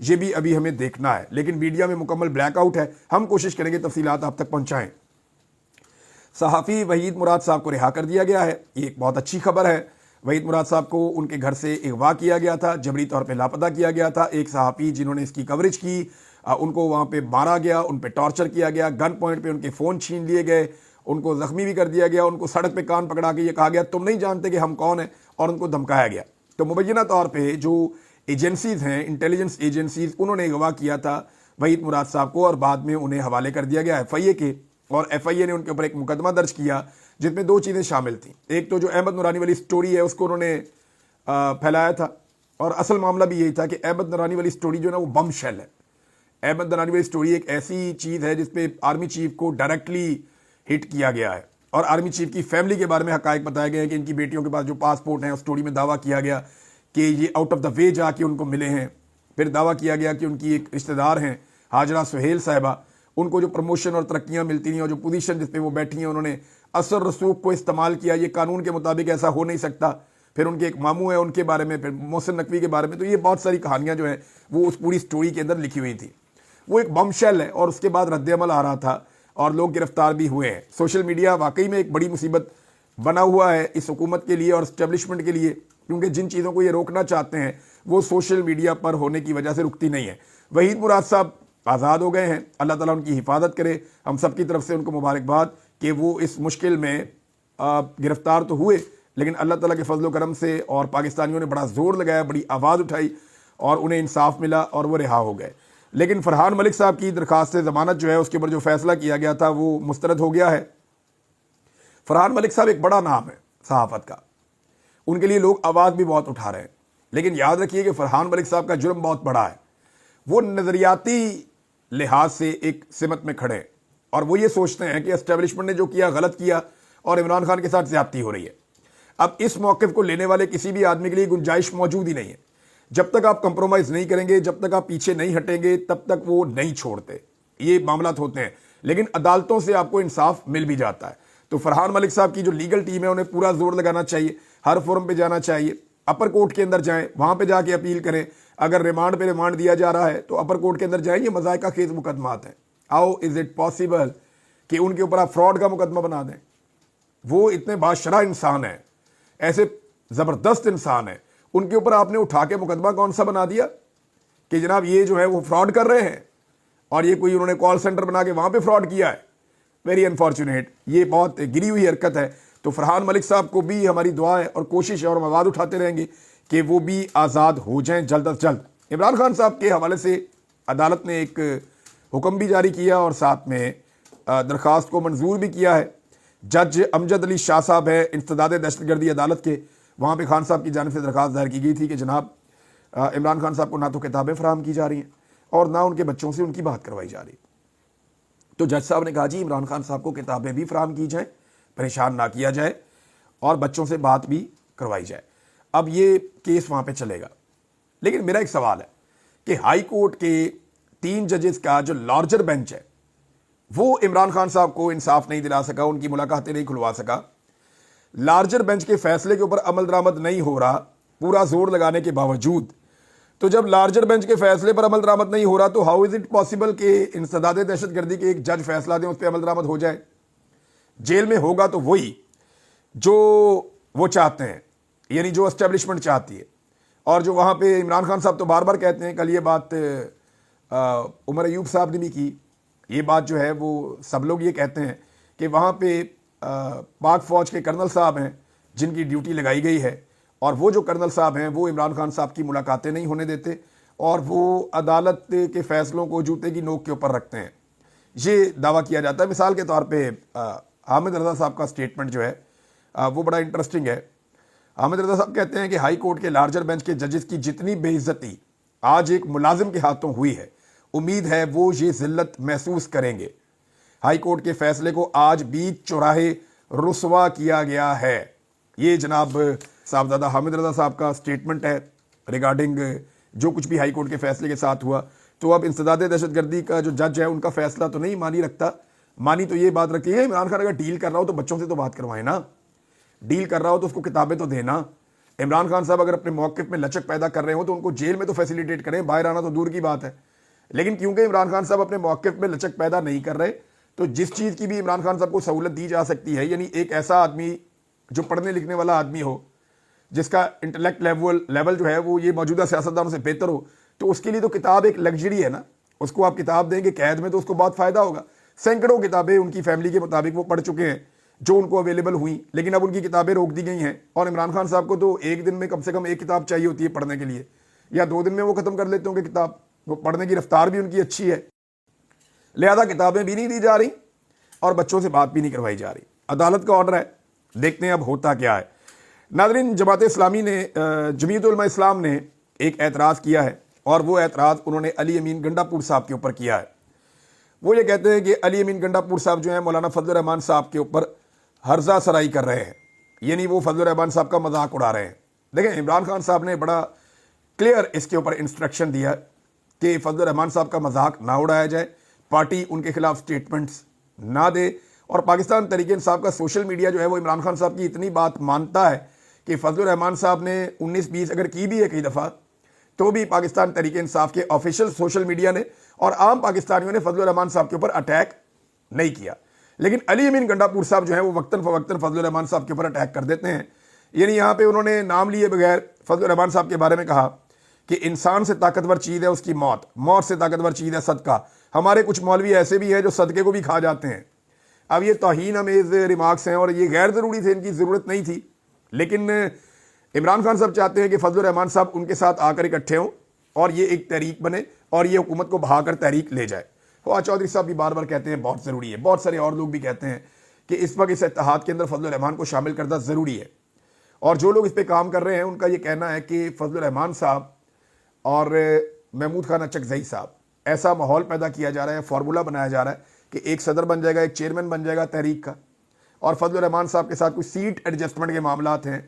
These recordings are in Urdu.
یہ بھی ابھی ہمیں دیکھنا ہے، لیکن میڈیا میں مکمل بلیک آؤٹ ہے، ہم کوشش کریں گے تفصیلات آپ تک پہنچائیں۔ صحافی وحید مراد صاحب کو رہا کر دیا گیا ہے، یہ ایک بہت اچھی خبر ہے۔ وحید مراد صاحب کو ان کے گھر سے اغوا کیا گیا تھا، جبری طور پہ لاپتہ کیا گیا تھا۔ ایک صحافی جنہوں نے اس کی کوریج کی، ان کو وہاں پہ مارا گیا، ان پہ ٹارچر کیا گیا، گن پوائنٹ پہ ان کے فون چھین لیے گئے، ان کو زخمی بھی کر دیا گیا، ان کو سڑک پہ کان پکڑا کے یہ کہا گیا تم نہیں جانتے کہ ہم کون ہیں، اور ان کو دھمکایا گیا۔ تو مبینہ طور پہ جو ایجنسیز ہیں، انٹیلیجنس ایجنسیز، انہوں نے اغوا کیا تھا وحید مراد صاحب کو، اور بعد میں انہیں حوالے کر دیا گیا ایف آئی اے کے، اور ایف آئی اے نے ان کے اوپر ایک مقدمہ درج کیا جس میں دو چیزیں شامل تھیں۔ ایک تو جو احمد نورانی والی سٹوری ہے اس کو انہوں نے پھیلایا تھا، اور اصل معاملہ بھی یہی تھا کہ احمد نورانی والی سٹوری جو ہے نا وہ بم شیل ہے۔ احمد نورانی والی سٹوری ایک ایسی چیز ہے جس پہ آرمی چیف کو ڈائریکٹلی ہٹ کیا گیا ہے، اور آرمی چیف کی فیملی کے بارے میں حقائق بتائے گئے ہیں کہ ان کی بیٹیوں کے پاس جو پاسپورٹ ہیں، اس سٹوری میں دعویٰ کیا گیا کہ یہ آؤٹ آف دا وے جا کے ان کو ملے ہیں۔ پھر دعویٰ کیا گیا کہ ان کی ایک رشتہ دار ہیں ہاجرہ سہیل صاحبہ، ان کو جو پروموشن اور ترقیاں ملتی ہیں اور جو پوزیشن جس پہ وہ بیٹھی ہیں، انہوں نے اثر رسوخ کو استعمال کیا، یہ قانون کے مطابق ایسا ہو نہیں سکتا۔ پھر ان کے ایک ماموں ہیں، ان کے بارے میں، پھر محسن نقوی کے بارے میں، تو یہ بہت ساری کہانیاں جو ہیں وہ اس پوری سٹوری کے اندر لکھی ہوئی تھی۔ وہ ایک بم شیل ہے، اور اس کے بعد رد عمل آ رہا تھا اور لوگ گرفتار بھی ہوئے ہیں۔ سوشل میڈیا واقعی میں ایک بڑی مصیبت بنا ہوا ہے اس حکومت کے لیے اور اسٹیبلشمنٹ کے لیے، کیونکہ جن چیزوں کو یہ روکنا چاہتے ہیں وہ سوشل میڈیا پر ہونے کی وجہ سے رکتی نہیں ہے۔ وحید مراد صاحب آزاد ہو گئے ہیں، اللہ تعالیٰ ان کی حفاظت کرے، ہم سب کی طرف سے ان کو مبارکباد کہ وہ اس مشکل میں گرفتار تو ہوئے، لیکن اللہ تعالیٰ کے فضل و کرم سے اور پاکستانیوں نے بڑا زور لگایا، بڑی آواز اٹھائی اور انہیں انصاف ملا اور وہ رہا ہو گئے۔ لیکن فرحان ملک صاحب کی درخواست ضمانت جو ہے اس کے اوپر جو فیصلہ کیا گیا تھا وہ مسترد ہو گیا ہے۔ فرحان ملک صاحب ایک بڑا نام ہے صحافت کا، ان کے لیے لوگ آواز بھی بہت اٹھا رہے ہیں، لیکن یاد رکھیے کہ فرحان ملک صاحب کا جرم بہت بڑا ہے۔ وہ نظریاتی لحاظ سے ایک سمت میں کھڑے ہیں، اور وہ یہ سوچتے ہیں کہ اسٹیبلشمنٹ نے جو کیا غلط کیا اور عمران خان کے ساتھ زیادتی ہو رہی ہے۔ اب اس موقف کو لینے والے کسی بھی آدمی کے لیے گنجائش موجود ہی نہیں ہے۔ جب تک آپ کمپرومائز نہیں کریں گے، جب تک آپ پیچھے نہیں ہٹیں گے، تب تک وہ نہیں چھوڑتے۔ یہ معاملات ہوتے ہیں، لیکن عدالتوں سے آپ کو انصاف مل بھی جاتا ہے۔ تو فرحان ملک صاحب کی جو لیگل ٹیم ہے انہیں پورا زور لگانا چاہیے، ہر فورم پہ جانا چاہیے، اپر کورٹ کے اندر جائیں، وہاں پہ جا کے اپیل کریں۔ اگر ریمانڈ پہ ریمانڈ دیا جا رہا ہے تو اپر کورٹ کے اندر جائیں، یہ مذائقہ خیز مقدمات ہیں۔ ہاؤ از اٹ پاسبل کہ ان کے اوپر آپ فراڈ کا مقدمہ بنا دیں؟ وہ اتنے بادشاہ انسان ہیں، ایسے زبردست انسان ہیں، ان کے اوپر آپ نے اٹھا کے مقدمہ کون سا بنا دیا کہ جناب یہ جو ہے وہ فراڈ کر رہے ہیں، اور یہ کوئی انہوں نے کال سینٹر بنا کے وہاں پہ فراڈ کیا ہے۔ ویری انفارچونیٹ، یہ بہت گری ہوئی حرکت ہے۔ تو فرحان ملک صاحب کو بھی ہماری دعا ہے اور کوشش ہے، اور ہم آواز اٹھاتے رہیں گے کہ وہ بھی آزاد ہو جائیں جلد از جلد۔ عمران خان صاحب کے حوالے سے عدالت نے ایک حکم بھی جاری کیا اور ساتھ میں درخواست کو منظور بھی کیا ہے۔ جج امجد علی شاہ صاحب ہے انسداد دہشت گردی عدالت کے، وہاں پہ خان صاحب کی جانب سے درخواست دائر کی گئی تھی کہ جناب عمران خان صاحب کو نہ تو کتابیں فراہم کی جا رہی ہیں اور نہ ان کے بچوں سے ان کی بات کروائی جا رہی۔ تو جج صاحب نے کہا جی عمران خان صاحب کو کتابیں بھی فراہم کی جائیں، پریشان نہ کیا جائے، اور بچوں سے بات بھی کروائی جائے۔ اب یہ کیس وہاں پہ چلے گا، لیکن میرا ایک سوال ہے کہ ہائی کورٹ کے 3 ججز کا جو لارجر بینچ ہے وہ عمران خان صاحب کو انصاف نہیں دلا سکا، ان کی ملاقاتیں نہیں کھلوا سکا۔ لارجر بینچ کے فیصلے کے اوپر عمل درآمد نہیں ہو رہا پورا زور لگانے کے باوجود، تو جب لارجر بینچ کے فیصلے پر عمل درآمد نہیں ہو رہا تو ہاؤ از اٹ پاسبل کہ انسداد دہشت گردی کے ایک جج فیصلہ دیں، اس پہ عمل درآمد ہو جائے؟ جیل میں ہوگا تو وہی جو وہ چاہتے ہیں، یعنی جو اسٹیبلشمنٹ چاہتی ہے، اور جو وہاں پہ عمران خان صاحب تو بار بار کہتے ہیں، کل یہ بات عمر ایوب صاحب نے بھی کی، یہ بات جو ہے وہ سب لوگ یہ کہتے ہیں کہ وہاں پہ پاک فوج کے کرنل صاحب ہیں جن کی ڈیوٹی لگائی گئی ہے، اور وہ جو کرنل صاحب ہیں وہ عمران خان صاحب کی ملاقاتیں نہیں ہونے دیتے، اور وہ عدالت کے فیصلوں کو جوتے کی نوک کے اوپر رکھتے ہیں۔ یہ دعویٰ کیا جاتا ہے۔ مثال کے طور پہ حامد رضا صاحب کا سٹیٹمنٹ جو ہے وہ بڑا انٹرسٹنگ ہے۔ حامد رضا صاحب کہتے ہیں کہ ہائی کورٹ کے لارجر بینچ کے ججز کی جتنی بے عزتی آج ایک ملازم کے ہاتھوں ہوئی ہے، امید ہے وہ یہ ذلت محسوس کریں گے۔ ہائی کورٹ کے فیصلے کو آج بیچ چوراہے رسوا کیا گیا ہے۔ یہ جناب صاحبزادہ حامد رضا صاحب کا سٹیٹمنٹ ہے ریگارڈنگ جو کچھ بھی ہائی کورٹ کے فیصلے کے ساتھ ہوا۔ تو اب انسداد دہشت گردی کا جو جج ہے ان کا فیصلہ تو نہیں مانی رکھتا، مانی تو یہ بات رکھتی ہے عمران خان اگر ڈیل کر رہا ہو تو بچوں سے تو بات کروائیں نا، ڈیل کر رہا ہو تو اس کو کتابیں تو دینا، عمران خان صاحب اگر اپنے موقف میں لچک پیدا کر رہے ہوں تو ان کو جیل میں تو فیسیلیٹیٹ کریں, باہر آنا تو دور کی بات ہے. لیکن کیونکہ عمران خان صاحب اپنے موقف میں لچک پیدا نہیں کر رہے, تو جس چیز کی بھی عمران خان صاحب کو سہولت دی جا سکتی ہے, یعنی ایک ایسا آدمی جو پڑھنے لکھنے والا آدمی ہو, جس کا انٹلیکٹ لیول جو ہے وہ یہ موجودہ سیاستدانوں سے بہتر ہو, تو اس کے لیے تو کتاب ایک لگژری ہے نا. اس کو آپ کتاب دیں گے قید میں تو اس کو بہت فائدہ ہوگا. سینکڑوں کتابیں ان کی فیملی کے مطابق وہ پڑھ چکے ہیں جو ان کو اویلیبل ہوئیں, لیکن اب ان کی کتابیں روک دی گئی ہیں. اور عمران خان صاحب کو تو ایک دن میں کم سے کم ایک کتاب چاہیے ہوتی ہے پڑھنے کے لیے, یا 2 دن میں وہ ختم کر لیتے ہوں گے کتاب. وہ پڑھنے کی رفتار بھی ان کی اچھی ہے, لہذا کتابیں بھی نہیں دی جا رہی اور بچوں سے بات بھی نہیں کروائی جا رہی. عدالت کا آرڈر ہے, دیکھتے ہیں اب ہوتا کیا ہے. ناظرین, جماعت اسلامی نے, جمعیت علماء اسلام نے ایک اعتراض کیا ہے, اور وہ اعتراض انہوں نے علی امین گنڈا پور صاحب کے اوپر کیا ہے. وہ یہ کہتے ہیں کہ علی امین گنڈا پور صاحب جو ہیں مولانا فضل الرحمان صاحب کے اوپر ہرزہ سرائی کر رہے ہیں, یعنی وہ فضل الرحمان صاحب کا مذاق اڑا رہے ہیں. دیکھیں, عمران خان صاحب نے بڑا کلیئر اس کے اوپر انسٹرکشن دیا کہ فضل الرحمان صاحب کا مذاق نہ اڑایا جائے, پارٹی ان کے خلاف سٹیٹمنٹس نہ دے. اور پاکستان تحریک انصاف کا سوشل میڈیا جو ہے وہ عمران خان صاحب کی اتنی بات مانتا ہے کہ فضل الرحمان صاحب نے 19-20 اگر کی بھی ہے کئی دفعہ, تو بھی پاکستان تحریک انصاف کے آفیشیل سوشل میڈیا نے اور عام پاکستانیوں نے فضل الرحمان صاحب کے اوپر اٹیک نہیں کیا. لیکن علی امین گنڈا پور صاحب جو ہیں وہ وقتاً فوقتاً فضل الرحمان صاحب کے اوپر اٹیک کر دیتے ہیں. یعنی یہاں پہ انہوں نے نام لیے بغیر فضل الرحمان صاحب کے بارے میں کہا کہ انسان سے طاقتور چیز ہے اس کی موت, موت سے طاقتور چیز ہے صدقہ. ہمارے کچھ مولوی ایسے بھی ہیں جو صدقے کو بھی کھا جاتے ہیں. اب یہ توہین امیز ریمارکس ہیں اور یہ غیر ضروری تھے, ان کی ضرورت نہیں تھی. لیکن عمران خان صاحب چاہتے ہیں کہ فضل الرحمان صاحب ان کے ساتھ آ کر اکٹھے ہوں اور یہ ایک تحریک بنے اور یہ حکومت کو بہا کر تحریک لے جائے. فواد چودھری صاحب بھی بار بار کہتے ہیں بہت ضروری ہے, بہت سارے اور لوگ بھی کہتے ہیں کہ اس وقت اس اتحاد کے اندر فضل الرحمان کو شامل کردہ ضروری ہے. اور جو لوگ اس پہ کام کر رہے ہیں ان کا یہ کہنا ہے کہ فضل الرحمان صاحب اور محمود خان اچکزئی صاحب, ایسا ماحول پیدا کیا جا رہا ہے, فارمولہ بنایا جا رہا ہے کہ ایک صدر بن جائے گا, ایک چیئرمین بن جائے گا تحریک کا, اور فضل الرحمان صاحب کے ساتھ کوئی سیٹ ایڈجسٹمنٹ کے معاملات ہیں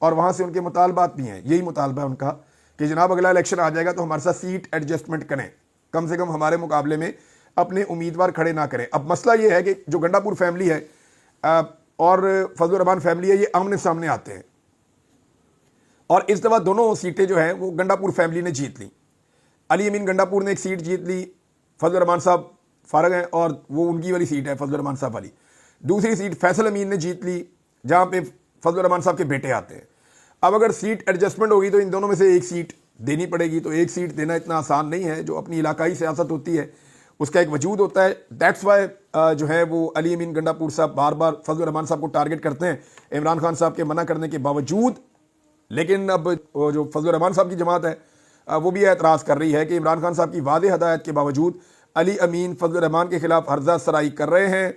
اور وہاں سے ان کے مطالبات بھی ہیں. یہی مطالبہ ہے ان کا کہ جناب اگلا الیکشن آ جائے گا تو ہمارے ساتھ سیٹ ایڈجسٹمنٹ کریں, کم سے کم ہمارے مقابلے میں اپنے امیدوار کھڑے نہ کریں. اب مسئلہ یہ ہے کہ جو گنڈا پور فیملی ہے اور فضل الرحمان فیملی ہے, یہ آمنے سامنے آتے ہیں, اور اس دفعہ دونوں سیٹیں جو ہیں وہ گنڈا پور فیملی نے جیت لی. علی امین گنڈا پور نے ایک سیٹ جیت لی, فضل الرحمان صاحب فارغ ہیں اور وہ ان کی والی سیٹ ہے فضل الرحمان صاحب والی. دوسری سیٹ فیصل امین نے جیت لی جہاں پہ فضل الرحمان صاحب کے بیٹے آتے ہیں. اب اگر سیٹ ایڈجسٹمنٹ ہوگی تو ان دونوں میں سے ایک سیٹ دینی پڑے گی, تو ایک سیٹ دینا اتنا آسان نہیں ہے. جو اپنی علاقائی سیاست ہوتی ہے اس کا ایک وجود ہوتا ہے. دیٹس وائی جو ہے وہ علی امین گنڈا پور صاحب بار بار فضل الرحمان صاحب کو ٹارگٹ کرتے ہیں عمران خان صاحب کے منع کرنے کے باوجود. لیکن اب جو فضل الرحمان صاحب کی جماعت ہے وہ بھی اعتراض کر رہی ہے کہ عمران خان صاحب کی واضح ہدایت کے باوجود علی امین فضل الرحمان کے خلاف ہرزہ سرائی کر رہے ہیں,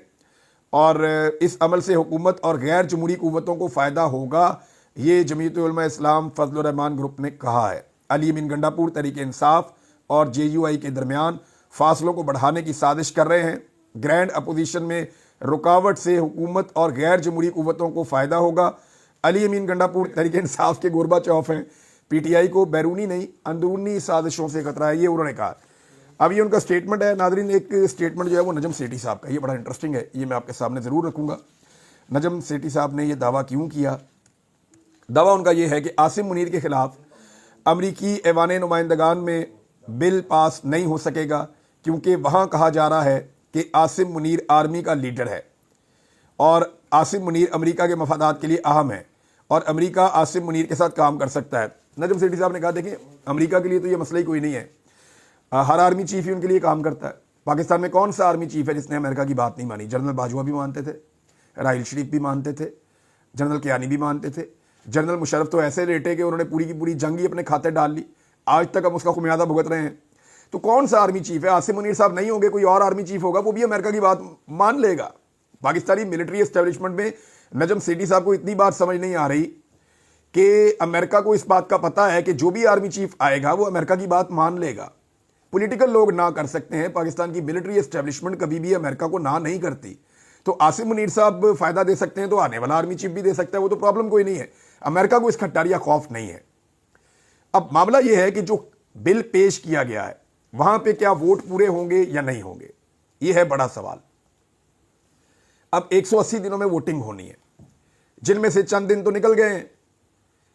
اور اس عمل سے حکومت اور غیر جمہوری قوتوں کو فائدہ ہوگا, یہ جمعیت علماء اسلام فضل الرحمان گروپ نے کہا ہے. علی امین گنڈا پور تحریک انصاف اور JUI کے درمیان فاصلوں کو بڑھانے کی سازش کر رہے ہیں. گرینڈ اپوزیشن میں رکاوٹ سے حکومت اور غیر جمہوری قوتوں کو فائدہ ہوگا. علی امین گنڈا پور تحریک انصاف کے گوربا چوف ہیں, PTI کو بیرونی نہیں اندرونی سازشوں سے خطرہ ہے, یہ انہوں نے کہا. اب یہ ان کا سٹیٹمنٹ ہے. ناظرین, ایک سٹیٹمنٹ جو ہے وہ نجم سیٹھی صاحب کا, یہ بڑا انٹرسٹنگ ہے, یہ میں آپ کے سامنے ضرور رکھوں گا. نجم سیٹھی صاحب نے یہ دعویٰ کیوں کیا؟ دعویٰ ان کا یہ ہے کہ عاصم منیر کے خلاف امریکی ایوان نمائندگان میں بل پاس نہیں ہو سکے گا, کیونکہ وہاں کہا جا رہا ہے کہ عاصم منیر آرمی کا لیڈر ہے اور عاصم منیر امریکہ کے مفادات کے لیے اہم ہے اور امریکہ عاصم منیر کے ساتھ کام کر سکتا ہے. نجم سیٹھی صاحب نے کہا دیکھیں امریکہ کے لیے تو یہ مسئلہ ہی کوئی نہیں ہے, ہر آرمی چیف ہی ان کے لیے کام کرتا ہے. پاکستان میں کون سا آرمی چیف ہے جس نے امریکہ کی بات نہیں مانی؟ جنرل باجوہ بھی مانتے تھے, راحیل شریف بھی مانتے تھے, جنرل کیانی بھی مانتے تھے. جنرل مشرف تو ایسے لیٹے کہ انہوں نے پوری کی پوری جنگ ہی اپنے کھاتے ڈال لی, آج تک ہم اس کا خمیازہ بھگت رہے ہیں. تو کون سا آرمی چیف ہے؟ عاصم منیر صاحب نہیں ہوں گے, کوئی اور آرمی چیف ہوگا, وہ بھی امریکہ کی بات مان لے گا. پاکستانی ملٹری اسٹیبلشمنٹ میں نجم سیٹھی صاحب کو اتنی بات سمجھ نہیں آ رہی کہ امریکہ کو اس بات کا پتہ ہے کہ جو بھی آرمی چیف آئے گا وہ امریکہ کی بات مان لے گا. پولیٹیکل لوگ نہ کر سکتے ہیں, پاکستان کی ملٹری اسٹیبلشمنٹ کبھی بھی امریکہ کو نہ نہیں کرتی. تو عاصم منیر صاحب فائدہ دے سکتے ہیں تو آنے والا آرمی چیف بھی دے سکتا ہے, وہ تو پرابلم کوئی نہیں ہے. امریکہ کو اس کا ڈر یا خوف نہیں ہے. اب معاملہ یہ ہے کہ جو بل پیش کیا گیا ہے وہاں پہ کیا ووٹ پورے ہوں گے یا نہیں ہوں گے, یہ ہے بڑا سوال. اب 180 دنوں میں ووٹنگ ہونی ہے, جن میں سے چند دن تو نکل گئے ہیں.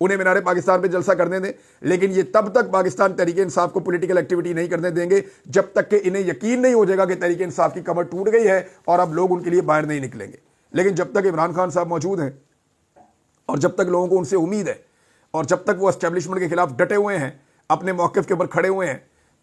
انہیں مینار پاکستان پہ جلسہ کرنے دیں، لیکن یہ تب تک پاکستان تحریک انصاف کو پولیٹیکل ایکٹیویٹی نہیں کرنے دیں گے جب تک کہ انہیں یقین نہیں ہو جائے گا کہ تحریک انصاف کی کمر ٹوٹ گئی ہے اور اب لوگ ان کے لیے باہر نہیں نکلیں گے۔ لیکن جب تک عمران خان صاحب موجود ہیں اور جب تک لوگوں کو ان سے امید ہے اور جب تک وہ اسٹیبلشمنٹ کے خلاف ڈٹے ہوئے ہیں، اپنے موقف کے اوپر کھڑے ہوئے ہیں،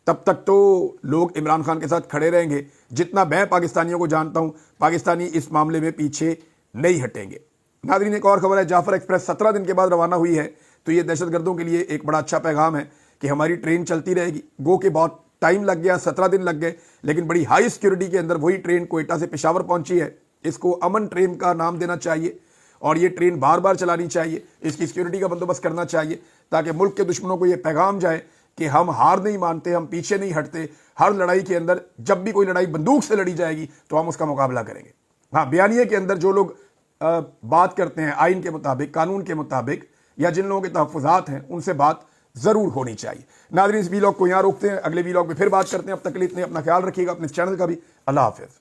تب تک تو لوگ عمران خان کے ساتھ کھڑے رہیں گے۔ جتنا میں پاکستانیوں کو جانتا ہوں، پاکستانی اس معاملے میں پیچھے نہیں ہٹیں گے۔ ناظرین، ایک اور خبر ہے، جعفر ایکسپریس 17 دن کے بعد روانہ ہوئی ہے، تو یہ دہشت گردوں کے لیے ایک بڑا اچھا پیغام ہے کہ ہماری ٹرین چلتی رہے گی۔ گو کہ بہت ٹائم لگ گیا، 17 دن لگ گئے، لیکن بڑی ہائی سیکیورٹی کے اندر وہی ٹرین کوئٹہ سے پشاور پہنچی ہے۔ اس کو امن ٹرین کا نام دینا چاہیے اور یہ ٹرین بار بار چلانی چاہیے، اس کی سیکیورٹی کا بندوبست کرنا چاہیے تاکہ ملک کے دشمنوں کو یہ پیغام جائے کہ ہم ہار نہیں مانتے، ہم پیچھے نہیں ہٹتے۔ ہر لڑائی کے اندر جب بھی کوئی لڑائی بندوق سے لڑی جائے گی تو ہم اس کا مقابلہ کریں گے۔ ہاں، بیانیے کے اندر جو لوگ بات کرتے ہیں آئین کے مطابق، قانون کے مطابق، یا جن لوگوں کے تحفظات ہیں، ان سے بات ضرور ہونی چاہیے۔ ناظرین، اس ویلاگ کو یہاں روکتے ہیں، اگلے ویلاگ میں پھر بات کرتے ہیں۔ اب تک کے لیے اتنے، اپنا خیال رکھیے گا، اپنے چینل کا بھی۔ اللہ حافظ۔